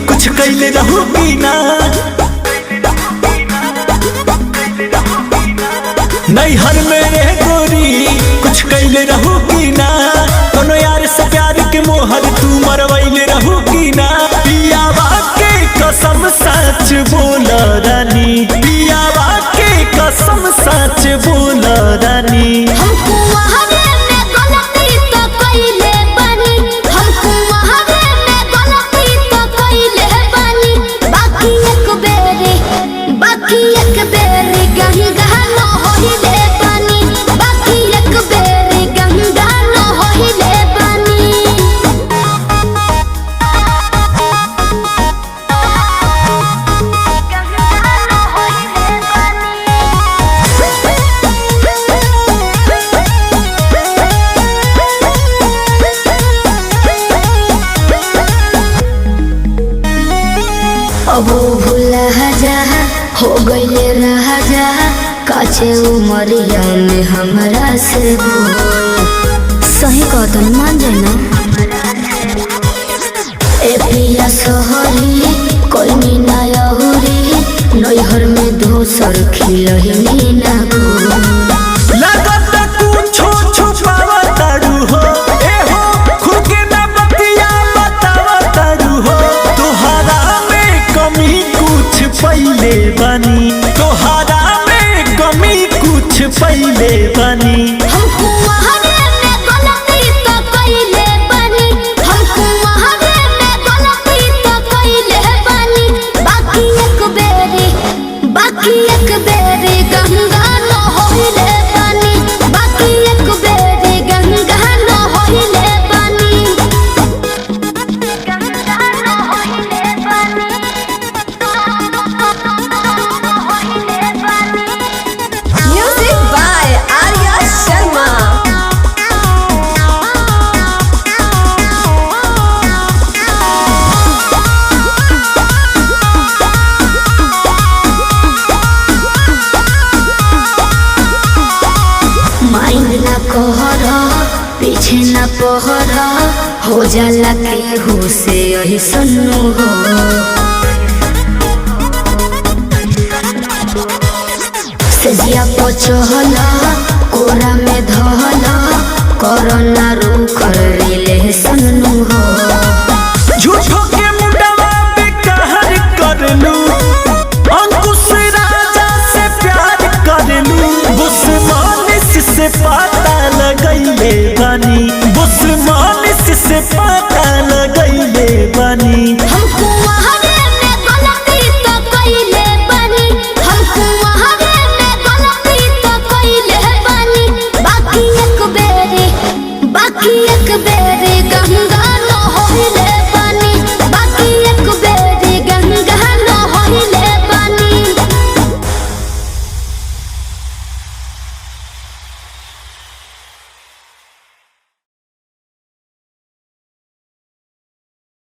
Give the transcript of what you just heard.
कुछ कैले रहू बिना नैहर मेरे गोरी कुछ कैले रहू बिना कोनो यार से प्यार के मोहर तू मरवैले रहू बिना पियावा के कसम सच बोल रानी पियावा के कसम सच बोल रानी हमको वहावे में गलती तो कइले बानी हमको वहावे में गलती तो कइले बानी बाकी एक बेरी गंगा न होइले बानी बाकी एक बेरी गंगा न होइले बानी अब भूला जा हो गईले रहा जा काचे उमरिया में हमरा से सही कहतन मान जाए ना ए पिया सहरी कोई मीना यहुरी नैहर में दोसर खिलही ना लगत कुछो छुपावा तारू हो ए हो खुद के ना बतिया बतावा तारू हो तोहरा में कमी कुछ पहिले बनी तोहरा में कमी कुछ पहिले बनी हमको वहावे में गलती तो कइले बानी हमको वहावे में गलती तो कइले बानी बाकी एक बेरी गंगा न होइले बानी बाकी एक बेरी गंगा न होइले बानी गंगा न होइले बानी होइले बानी Music by Arya Sharma. Mind ना कहर पीछे ना पहर हो जाला के हो से यही सुनो हो